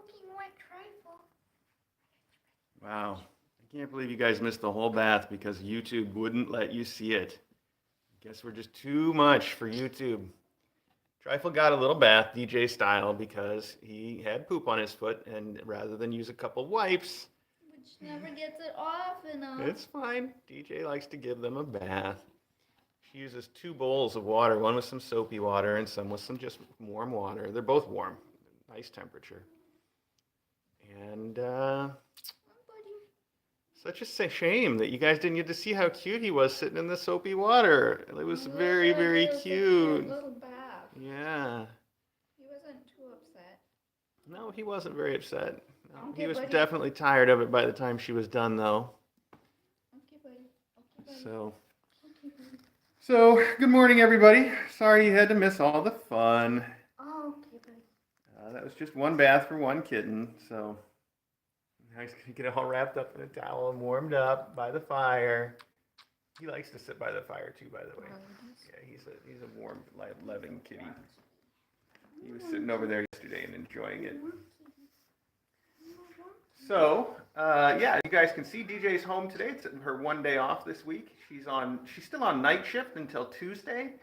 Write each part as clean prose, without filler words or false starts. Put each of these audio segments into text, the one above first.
soaking wet trifle. Wow. I can't believe you guys missed the whole bath because YouTube wouldn't let you see it. Guess we're just too much for YouTube. Trifle got a little bath, DJ style, because he had poop on his foot, and rather than use a couple wipes, Which never gets it off enough. it's fine. DJ likes to give them a bath. She uses 2 bowls of water, one with some soapy water and some with some just warm water. They're both warm, nice temperature. And such a shame that you guys didn't get to see how cute he was sitting in the soapy water. It was very, very cute. Little bath. Yeah. He wasn't too upset. No, he wasn't very upset. No, Okay, he was buddy. definitely tired of it by the time she was done, though. Okay, buddy. Okay, buddy. So, Okay, buddy. so good morning, everybody. Sorry you had to miss all the fun. Oh, okay, buddy. That was just one bath for one kitten. So now he's gonna get all wrapped up in a towel and warmed up by the fire. He likes to sit by the fire too, by the way. Yeah, he's a warm, loving kitty. He was sitting over there yesterday and enjoying it. So, yeah, you guys can see DJ's home today. It's her one day off this week. She's still on night shift until Tuesday.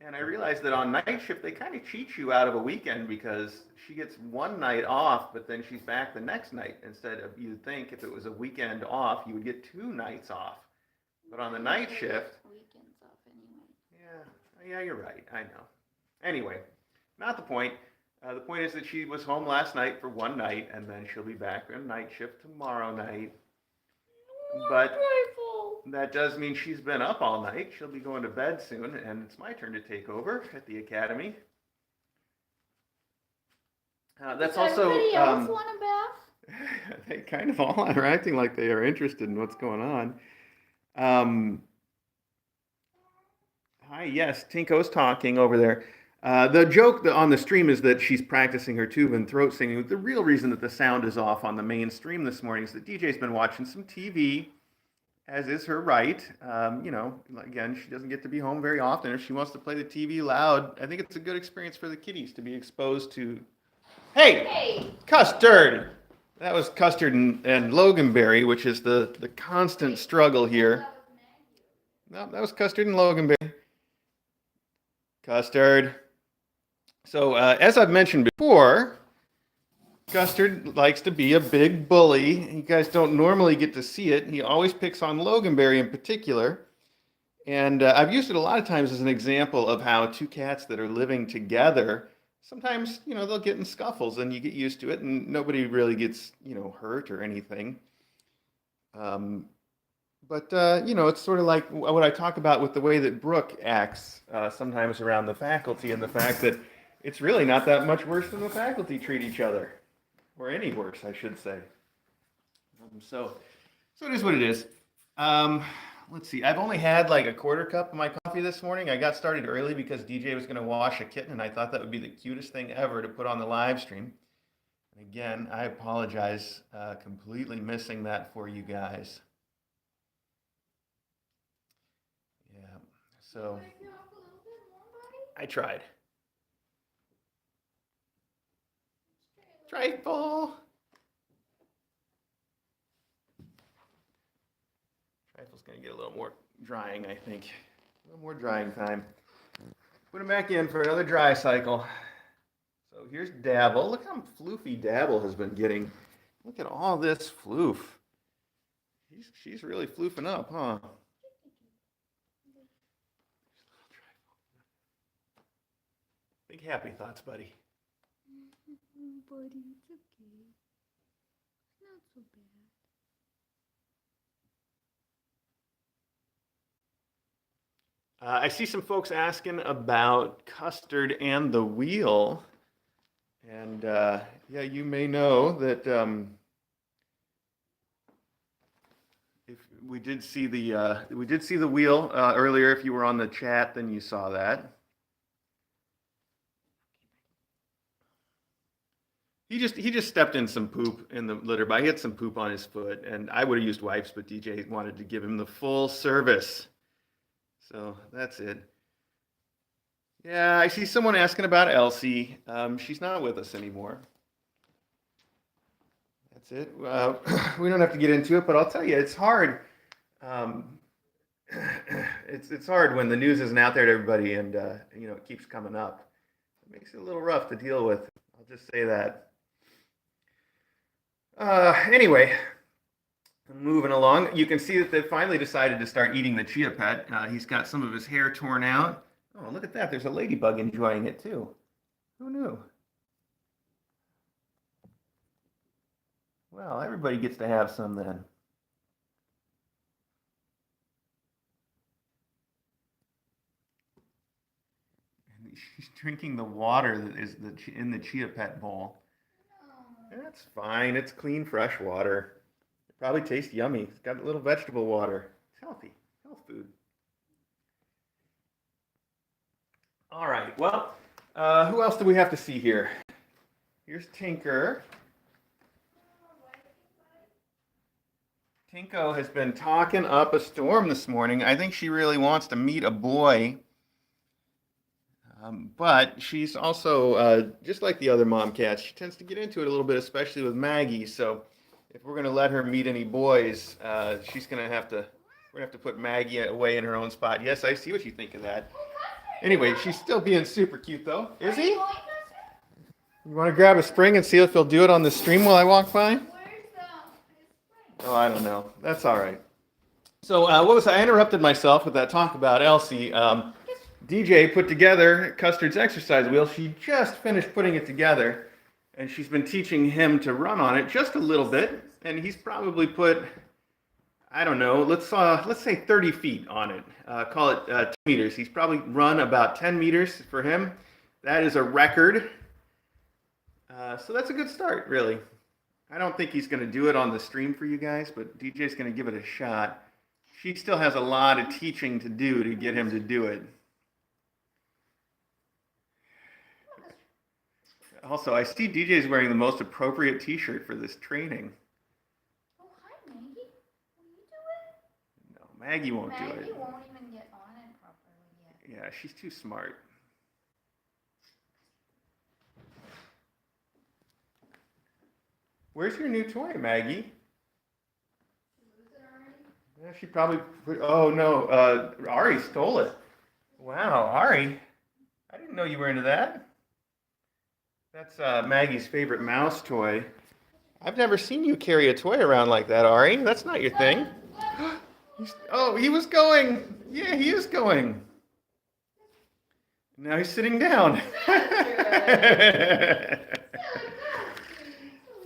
And I realized that on night shift, they kind of cheat you out of a weekend because she gets one night off, but then she's back the next night. Instead of, you'd think if it was a weekend off, you would get 2 nights off. But on the night shift, Weekends off anyway. yeah, you're right. I know. Anyway, not the point. The point is that she was home last night for one night, and then she'll be back on night shift tomorrow night. But that does mean she's been up all night. She'll be going to bed soon, and it's my turn to take over at the academy. That's Does also. everybody else want a bath? They kind of all are acting like they are interested in what's going on. Hi, yes, Tinko's talking over there. The joke on the stream is that she's practicing her tube and throat singing. The real reason that the sound is off on the main stream this morning is that DJ's been watching some TV, as is her right. Again, she doesn't get to be home very often. If she wants to play the TV loud, I think it's a good experience for the kitties to be exposed to. Hey! Custard! That was Custard and Loganberry, which is the constant struggle here. No, that was Custard and Loganberry. Custard. So, as I've mentioned before, Custard likes to be a big bully. You guys don't normally get to see it. He always picks on Loganberry in particular. And I've used it a lot of times as an example of how 2 cats that are living together, sometimes, they'll get in scuffles and you get used to it and nobody really gets, hurt or anything. But it's sort of like what I talk about with the way that Brooke acts sometimes around the faculty and the fact that it's really not that much worse than the faculty treat each other. Or any worse, I should say. So it is what it is. Let's see. I've only had like a quarter cup of my coffee this morning. I got started early because DJ was going to wash a kitten, and I thought that would be the cutest thing ever to put on the live stream. And again, I apologize, completely missing that for you guys. Yeah. So I tried. Trifle. Trifle's going to get a little more drying, I think. A little more drying time. Put him back in for another dry cycle. So here's Dabble. Look how floofy Dabble has been getting. Look at all this floof. She's really floofing up, huh? Big happy thoughts, buddy. Buddy, it's okay. It's not so bad. I see some folks asking about Custard and the wheel. And yeah, you may know that if we did see the wheel earlier. If you were on the chat, then you saw that. He just stepped in some poop in the litter box. He had some poop on his foot, and I would have used wipes, but DJ wanted to give him the full service. So that's it. Yeah, I see someone asking about Elsie. She's not with us anymore. That's it. We don't have to get into it, but I'll tell you, it's hard. Um, it's hard when the news isn't out there to everybody, and it keeps coming up. It makes it a little rough to deal with. I'll just say that. Anyway, moving along, you can see that they finally decided to start eating the chia pet. He's got some of his hair torn out. Oh, look at that! There's a ladybug enjoying it too. Who knew? Well, everybody gets to have some then. And she's drinking the water that is in the chia pet bowl. No. That's fine. It's clean, fresh water. It probably tastes yummy. It's got a little vegetable water. It's healthy. Health food. All right. Well, who else do we have to see here? Here's Tinker. Tinko has been talking up a storm this morning. I think she really wants to meet a boy. But she's also, just like the other mom cats, she tends to get into it a little bit, especially with Maggie. So if we're going to let her meet any boys, we're going to have to put Maggie away in her own spot. Yes, I see what you think of that. Anyway, she's still being super cute, though. Is he? You want to grab a spring and see if he'll do it on the stream while I walk by? Oh, I don't know. That's all right. So I interrupted myself with that talk about Elsie. DJ put together Custard's exercise wheel. She just finished putting it together, and she's been teaching him to run on it just a little bit. And he's probably put, I don't know, let's say 30 feet on it. Call it 2 meters. He's probably run about 10 meters for him. That is a record. So that's a good start, really. I don't think he's going to do it on the stream for you guys, but DJ's going to give it a shot. She still has a lot of teaching to do to get him to do it. Also, I see DJ's wearing the most appropriate t-shirt for this training. Oh, hi, Maggie. Will you do it? No, Maggie won't do it. Maggie won't even get on it properly yet. Yeah, she's too smart. Where's your new toy, Maggie? Did you lose it already? Yeah, she probably oh no, Ari stole it. Wow, Ari. I didn't know you were into that. That's Maggie's favorite mouse toy. I've never seen you carry a toy around like that, Ari. That's not your thing. Oh, he was going. Yeah, he is going. Now he's sitting down.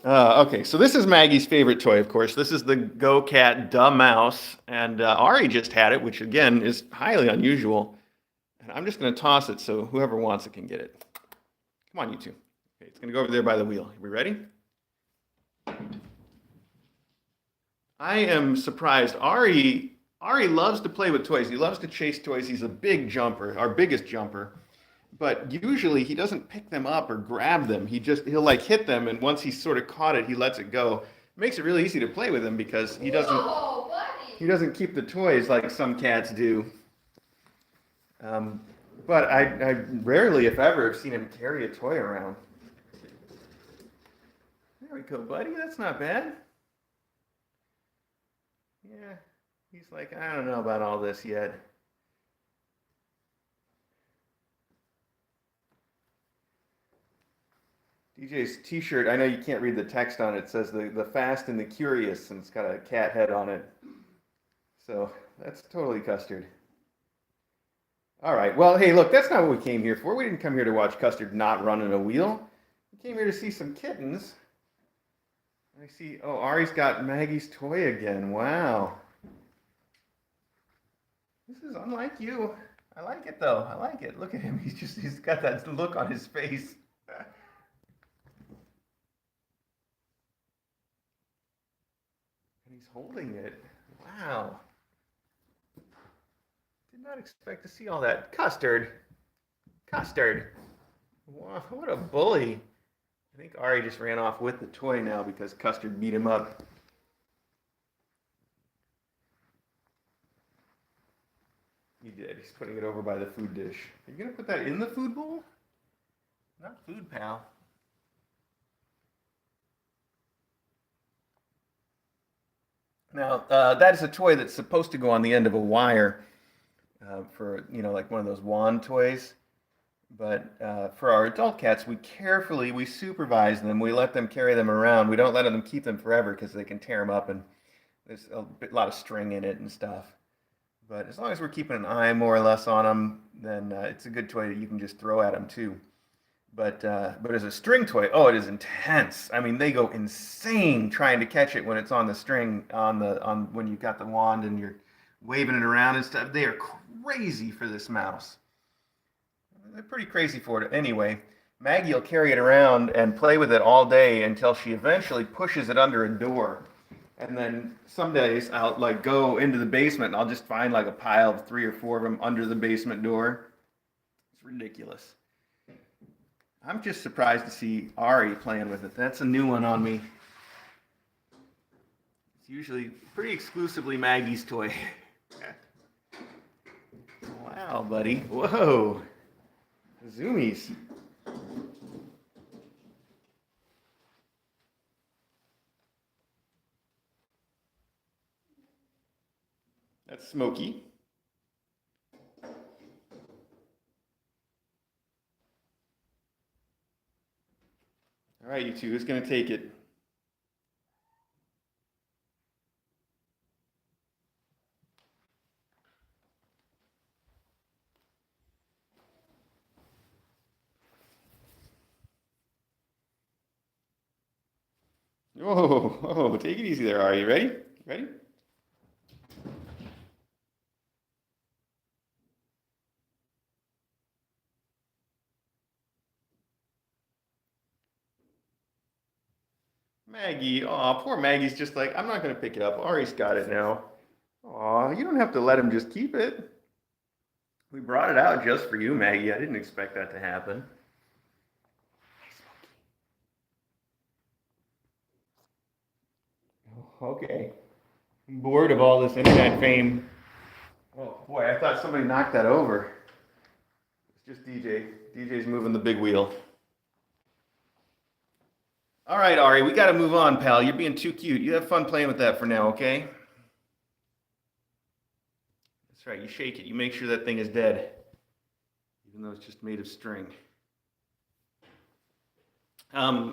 Okay, so this is Maggie's favorite toy, of course. This is the Go Cat Da Mouse, and Ari just had it, which again is highly unusual. And I'm just going to toss it so whoever wants it can get it. Come on, you two. Okay, it's going to go over there by the wheel. Are we ready? I am surprised. Ari loves to play with toys. He loves to chase toys. He's a big jumper, our biggest jumper. But usually he doesn't pick them up or grab them. He'll like hit them, and once he's sort of caught it, he lets it go. It makes it really easy to play with him because he doesn't keep the toys like some cats do. But I rarely, if ever, have seen him carry a toy around. There we go, buddy. That's not bad. Yeah, he's like, I don't know about all this yet. DJ's t-shirt, I know you can't read the text on it. It says the Fast and the Curious, and it's got a cat head on it. So that's totally Custard. All right, well, hey, look, that's not what we came here for. We didn't come here to watch Custard not run in a wheel. We came here to see some kittens. I see, oh, Ari's got Maggie's toy again. Wow. This is unlike you. I like it, though. I like it. Look at him. He's got that look on his face. He's holding it. Wow. Did not expect to see all that. Custard. Wow, what a bully. I think Ari just ran off with the toy now because Custard beat him up. He did. He's putting it over by the food dish. Are you going to put that in the food bowl? Not food, pal. Now, that is a toy that's supposed to go on the end of a wire for, like one of those wand toys. But for our adult cats, we supervise them. We let them carry them around. We don't let them keep them forever because they can tear them up and there's lot of string in it and stuff. But as long as we're keeping an eye more or less on them, then it's a good toy that you can just throw at them too. But as a string toy, oh, it is intense. I mean, they go insane trying to catch it when it's on the string on when you've got the wand and you're waving it around and stuff. They are crazy for this mouse. They're pretty crazy for it anyway. Maggie will carry it around and play with it all day until she eventually pushes it under a door. And then some days I'll like go into the basement and I'll just find like a pile of 3 or 4 of them under the basement door. It's ridiculous. I'm just surprised to see Ari playing with it. That's a new one on me. It's usually pretty exclusively Maggie's toy. Wow, buddy. Whoa. Zoomies. That's Smokey. All right, you two, who's going to take it? Whoa, take it easy there, Ari. You ready? Ready? Maggie, aw, poor Maggie's just like, I'm not going to pick it up. Ari's got it now. Aw, you don't have to let him just keep it. We brought it out just for you, Maggie. I didn't expect that to happen. Okay. I'm bored of all this internet fame. Oh boy, I thought somebody knocked that over. It's just DJ. DJ's moving the big wheel. All right, Ari, we got to move on, pal. You're being too cute. You have fun playing with that for now, okay? That's right. You shake it. You make sure that thing is dead, even though it's just made of string. I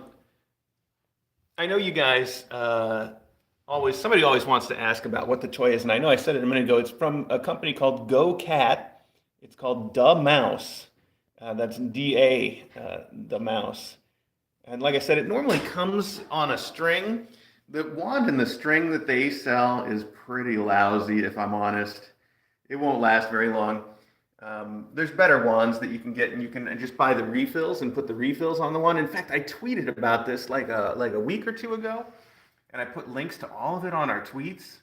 know you guys somebody always wants to ask about what the toy is, and I know I said it a minute ago. It's from a company called Go Cat. It's called Da Mouse. That's D-A, the mouse. And like I said, it normally comes on a string. The wand and the string that they sell is pretty lousy, if I'm honest. It won't last very long. There's better wands that you can get, and you can just buy the refills and put the refills on the wand. In fact, I tweeted about this like a week or two ago, and I put links to all of it on our tweets.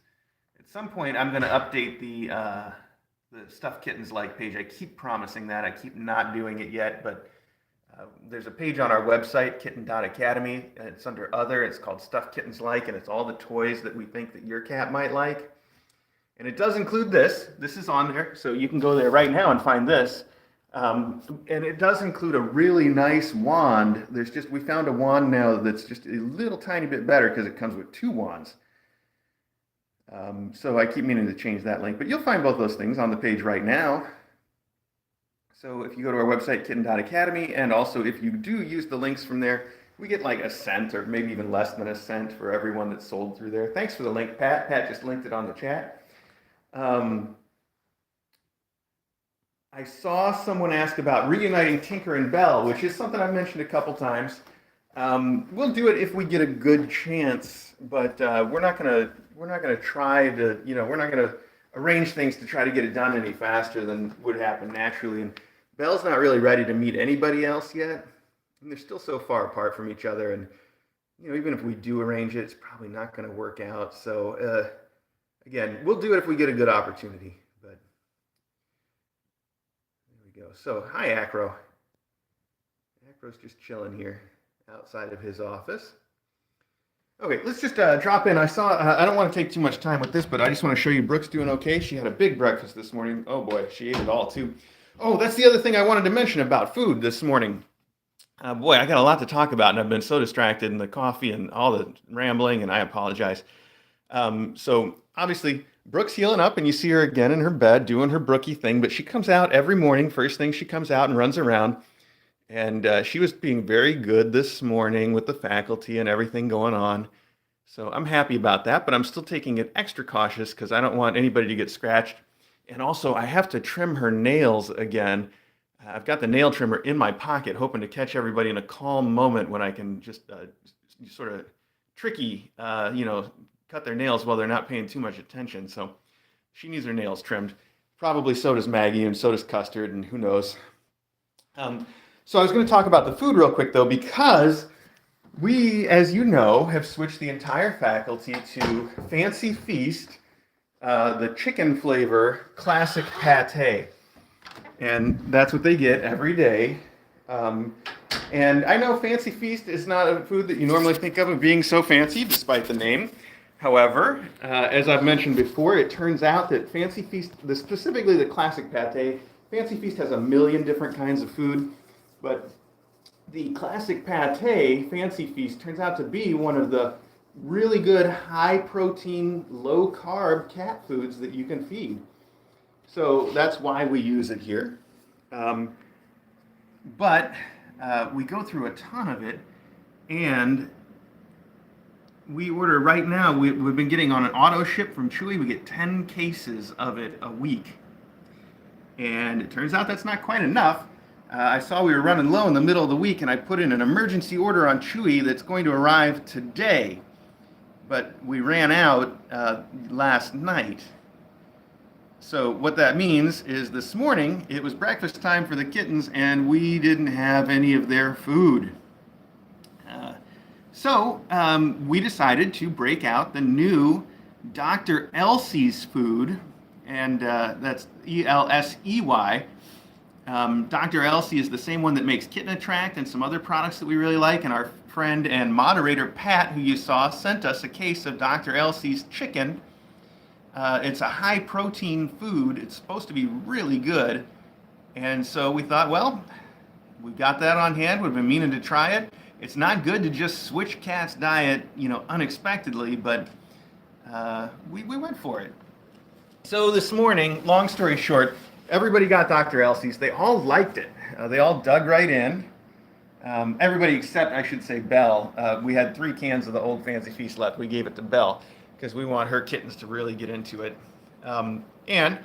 At some point, I'm going to update the Stuff Kittens Like page. I keep promising that. I keep not doing it yet, but there's a page on our website, kitten.academy, and it's under Other. It's called Stuff Kittens Like, and it's all the toys that we think that your cat might like. And it does include this. This is on there, so you can go there right now and find this. And it does include a really nice wand. We found a wand now that's just a little tiny bit better because it comes with 2 wands. So I keep meaning to change that link, but you'll find both those things on the page right now. So if you go to our website, kitten.academy, and also if you do use the links from there, we get like a cent or maybe even less than a cent for every one that's sold through there. Thanks for the link, Pat. Pat just linked it on the chat. I saw someone ask about reuniting Tinker and Bell, which is something I've mentioned a couple times. We'll do it if we get a good chance, but we're not gonna try to, we're not gonna arrange things to try to get it done any faster than would happen naturally. And Belle's not really ready to meet anybody else yet, and they're still so far apart from each other. And even if we do arrange it, it's probably not going to work out. So again, we'll do it if we get a good opportunity. But there we go. So hi, Acro. Acro's just chilling here outside of his office. Okay, let's just drop in. I don't want to take too much time with this, but I just want to show you Brooke's doing okay. She had a big breakfast this morning. Oh boy, she ate it all too. Oh, that's the other thing I wanted to mention about food this morning. Boy, I got a lot to talk about, and I've been so distracted in the coffee and all the rambling, and I apologize. So obviously, Brooke's healing up, and you see her again in her bed doing her Brookie thing. But she comes out every morning. First thing she comes out and runs around. And she was being very good this morning with the faculty and everything going on. So I'm happy about that, but I'm still taking it extra cautious because I don't want anybody to get scratched. And also, I have to trim her nails again. I've got the nail trimmer in my pocket, hoping to catch everybody in a calm moment when I can just sort of tricky, cut their nails while they're not paying too much attention. So she needs her nails trimmed. Probably so does Maggie, and so does Custard, and who knows. So I was going to talk about the food real quick, though, because we, as you know, have switched the entire faculty to Fancy Feast, the chicken flavor classic pate. And that's what they get every day. And I know Fancy Feast is not a food that you normally think of being so fancy, despite the name. However, as I've mentioned before, it turns out that Fancy Feast, specifically the classic pate, Fancy Feast has a million different kinds of food, but the classic pate, Fancy Feast, turns out to be one of the really good high-protein, low-carb cat foods that you can feed. So that's why we use it here. But we go through a ton of it, and we order right now, we've been getting on an auto ship from Chewy, we get 10 cases of it a week. And it turns out that's not quite enough. I saw we were running low in the middle of the week, and I put in an emergency order on Chewy that's going to arrive today. But we ran out last night. So what that means is this morning, it was breakfast time for the kittens, and we didn't have any of their food. So we decided to break out the new Dr. Elsey's food, and that's Elsey. Dr. Elsey is the same one that makes Kitten Attract and some other products that we really like, and our friend and moderator Pat, who you saw, sent us a case of Dr. Elsey's chicken. It's a high-protein food. It's supposed to be really good, and so we thought, well, we've got that on hand. We've been meaning to try it. It's not good to just switch Cat's diet, unexpectedly, but we went for it. So this morning, long story short, everybody got Dr. Elsey's. They all liked it. They all dug right in. Everybody except, I should say, Belle. We had 3 cans of the old Fancy Feast left. We gave it to Belle because we want her kittens to really get into it. And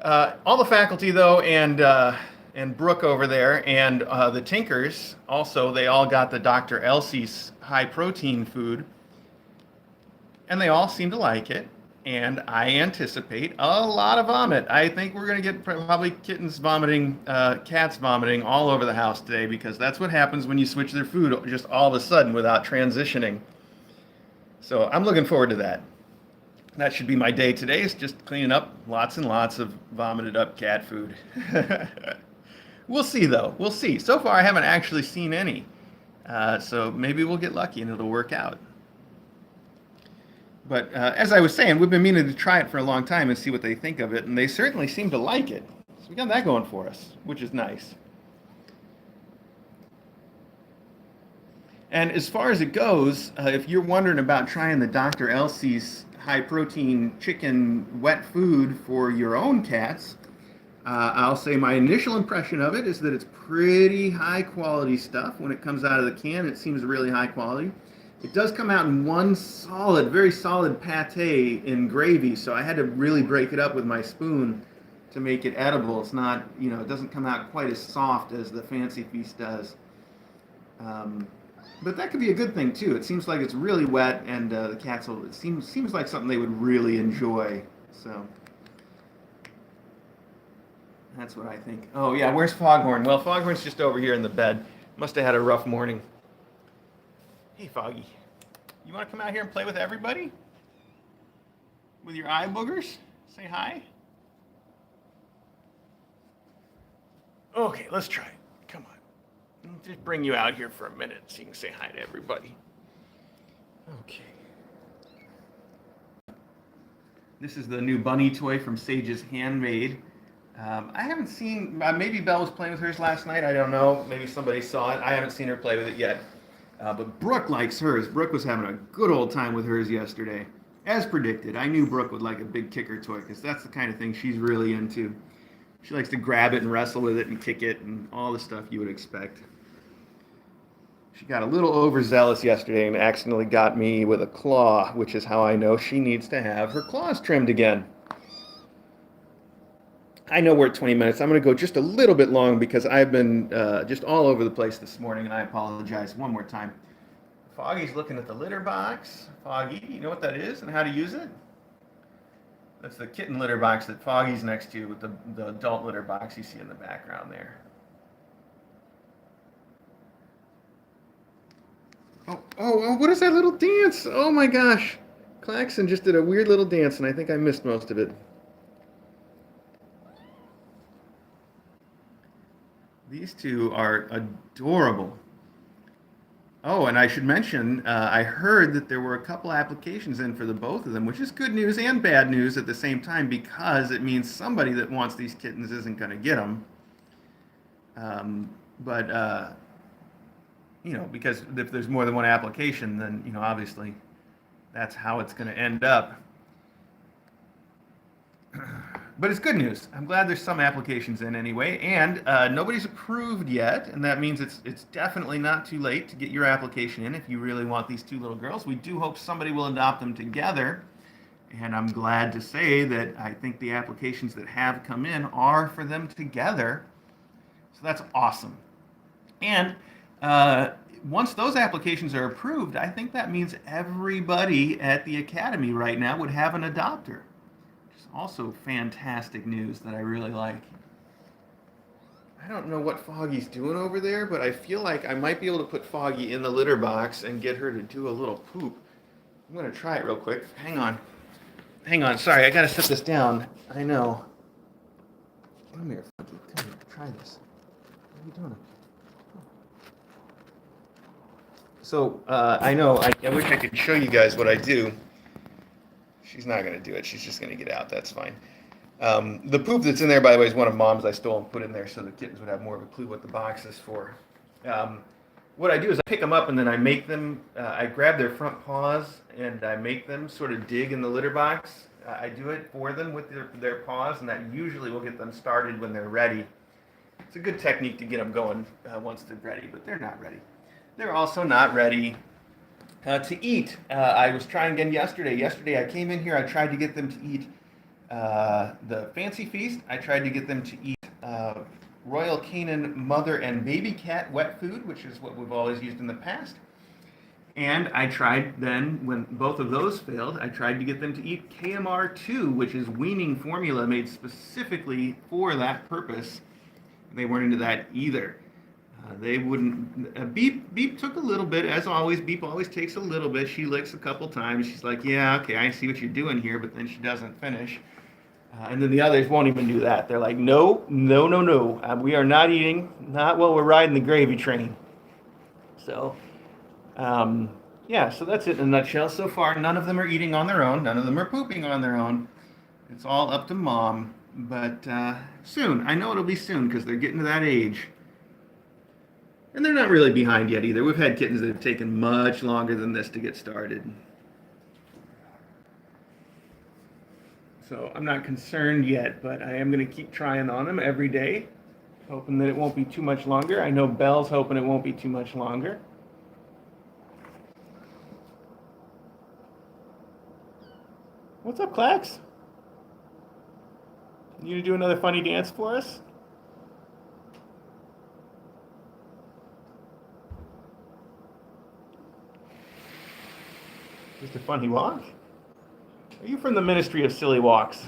all the faculty, though, and Brooke over there, and the Tinkers, also, they all got the Dr. Elsey's high-protein food. And they all seem to like it. And I anticipate a lot of vomit. I think we're going to get probably kittens vomiting, cats vomiting all over the house today, because that's what happens when you switch their food just all of a sudden without transitioning. So I'm looking forward to that. That should be my day today, is just cleaning up lots and lots of vomited up cat food. We'll see, though. We'll see. So far, I haven't actually seen any. So maybe we'll get lucky and it'll work out. But as I was saying, we've been meaning to try it for a long time and see what they think of it, and they certainly seem to like it. So we got that going for us, which is nice. And as far as it goes, if you're wondering about trying the Dr. Elsey's high-protein chicken wet food for your own cats, I'll say my initial impression of it is that it's pretty high-quality stuff. When it comes out of the can, it seems really high quality. It does come out in one solid, very solid pate in gravy, so I had to really break it up with my spoon to make it edible. It's not, it doesn't come out quite as soft as the Fancy Feast does. But that could be a good thing, too. It seems like it's really wet, and the cats will, it seems like something they would really enjoy. So that's what I think. Oh, yeah, where's Foghorn? Well, Foghorn's just over here in the bed. Must have had a rough morning. Hey, Foggy, you want to come out here and play with everybody? With your eye boogers? Say hi. Okay, let's try it. Come on. I'll just bring you out here for a minute so you can say hi to everybody. Okay. This is the new bunny toy from Sage's Handmade. I haven't seen, maybe Belle was playing with hers last night. I don't know. Maybe somebody saw it. I haven't seen her play with it yet. But Brooke likes hers. Brooke was having a good old time with hers yesterday. As predicted, I knew Brooke would like a big kicker toy because that's the kind of thing she's really into. She likes to grab it and wrestle with it and kick it and all the stuff you would expect. She got a little overzealous yesterday and accidentally got me with a claw, which is how I know she needs to have her claws trimmed again. I know we're at 20 minutes. I'm going to go just a little bit long because I've been just all over the place this morning, and I apologize one more time. Foggy's looking at the litter box. Foggy, you know what that is and how to use it? That's the kitten litter box that Foggy's next to with the adult litter box you see in the background there. Oh, what is that little dance? Oh my gosh. Klaxon just did a weird little dance, and I think I missed most of it. These two are adorable. Oh, and I should mention, I heard that there were a couple applications in for the both of them, which is good news and bad news at the same time because it means somebody that wants these kittens isn't going to get them. But because if there's more than one application, then, obviously that's how it's going to end up. But it's good news. I'm glad there's some applications in anyway, and nobody's approved yet, and that means it's definitely not too late to get your application in if you really want these two little girls. We do hope somebody will adopt them together, and I'm glad to say that I think the applications that have come in are for them together, so that's awesome. And once those applications are approved, I think that means everybody at the Academy right now would have an adopter. Also fantastic news that I really like. I don't know what Foggy's doing over there, but I feel like I might be able to put Foggy in the litter box and get her to do a little poop. I'm going to try it real quick. Hang on. Sorry, I got to set this down. I know. Come here, Foggy. Come here. Try this. What are you doing? So, I know. I wish I could show you guys what I do. She's not going to do it. She's just going to get out. That's fine. The poop that's in there, by the way, is one of Mom's I stole and put in there so the kittens would have more of a clue what the box is for. What I do is I pick them up and then I make them, I grab their front paws and I make them sort of dig in the litter box. I do it for them with their paws, and that usually will get them started when they're ready. It's a good technique to get them going once they're ready, but they're not ready. They're also not ready to eat. I was trying again yesterday. Yesterday I came in here, I tried to get them to eat the Fancy Feast. I tried to get them to eat Royal Canin mother and baby cat wet food, which is what we've always used in the past. And I tried then, when both of those failed, I tried to get them to eat KMR2, which is weaning formula made specifically for that purpose. They weren't into that either. They wouldn't. Beep took a little bit, as always. Beep always takes a little bit. She licks a couple times. She's like, yeah, okay, I see what you're doing here, but then she doesn't finish. And then the others won't even do that. They're like, no. We are not eating, not while we're riding the gravy train. So, so that's it in a nutshell. So far, none of them are eating on their own. None of them are pooping on their own. It's all up to Mom. But soon. I know it'll be soon because they're getting to that age. And they're not really behind yet either. We've had kittens that have taken much longer than this to get started. So I'm not concerned yet, but I am going to keep trying on them every day, hoping that it won't be too much longer. I know Belle's hoping it won't be too much longer. What's up, Clax? You gonna do another funny dance for us? Just a funny walk? Are you from the Ministry of Silly Walks?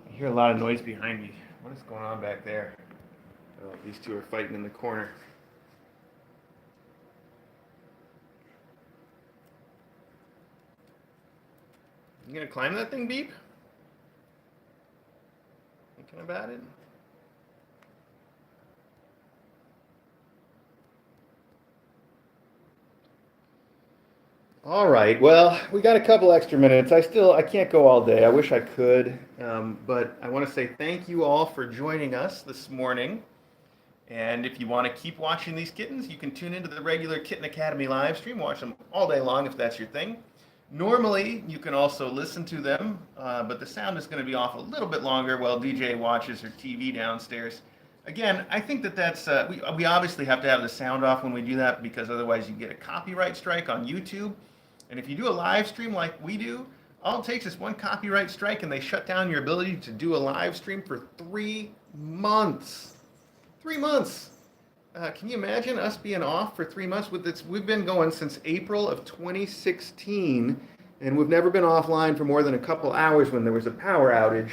I hear a lot of noise behind me. What is going on back there? Oh, these two are fighting in the corner. You gonna climb that thing, Beep? Thinking about it? All right. Well, we got a couple extra minutes. I can't go all day. I wish I could, but I want to say thank you all for joining us this morning. And if you want to keep watching these kittens, you can tune into the regular Kitten Academy live stream. Watch them all day long if that's your thing. Normally, you can also listen to them, but the sound is going to be off a little bit longer while DJ watches her TV downstairs. Again, I think that's, we obviously have to have the sound off when we do that because otherwise you get a copyright strike on YouTube. And if you do a live stream like we do, all it takes is one copyright strike and they shut down your ability to do a live stream for 3 months. 3 months. Can you imagine us being off for 3 months? We've been going since April of 2016, and we've never been offline for more than a couple hours when there was a power outage.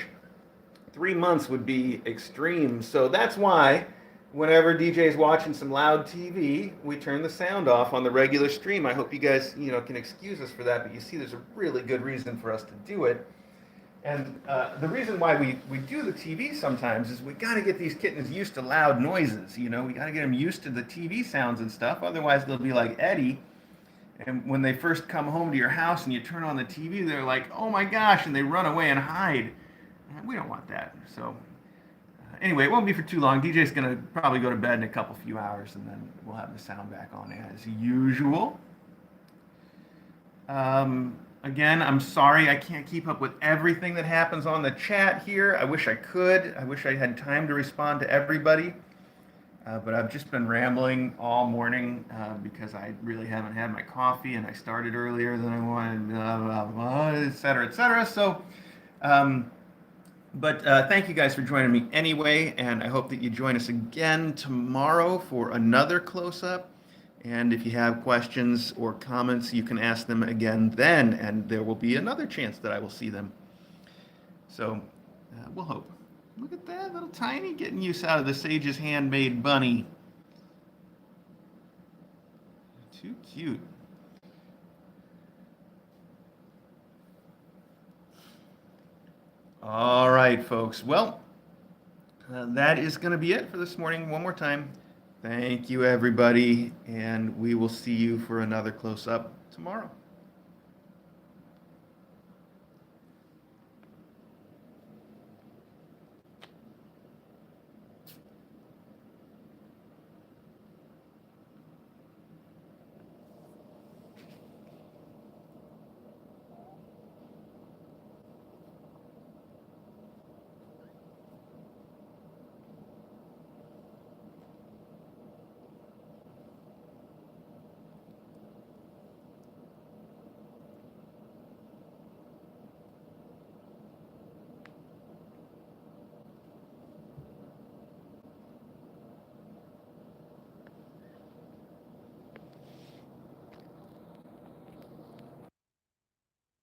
3 months would be extreme. So that's why whenever DJ's watching some loud TV, we turn the sound off on the regular stream. I hope you guys, can excuse us for that, but you see there's a really good reason for us to do it. And the reason why we do the TV sometimes is we got to get these kittens used to loud noises. We got to get them used to the TV sounds and stuff. Otherwise, they'll be like Eddie. And when they first come home to your house and you turn on the TV, they're like, oh my gosh, and they run away and hide. And we don't want that. So anyway, it won't be for too long. DJ's going to probably go to bed in a few hours, and then we'll have the sound back on as usual. Again, I'm sorry I can't keep up with everything that happens on the chat here. I wish I could. I wish I had time to respond to everybody. But I've just been rambling all morning because I really haven't had my coffee, and I started earlier than I wanted, blah, blah, blah, et cetera, et cetera. So, but thank you guys for joining me anyway, and I hope that you join us again tomorrow for another close-up. And if you have questions or comments, you can ask them again then, and there will be another chance that I will see them. So we'll hope. Look at that little tiny getting use out of the Sage's handmade bunny. Too cute. All right, folks. Well, that is going to be it for this morning. One more time. Thank you, everybody, and we will see you for another close-up tomorrow.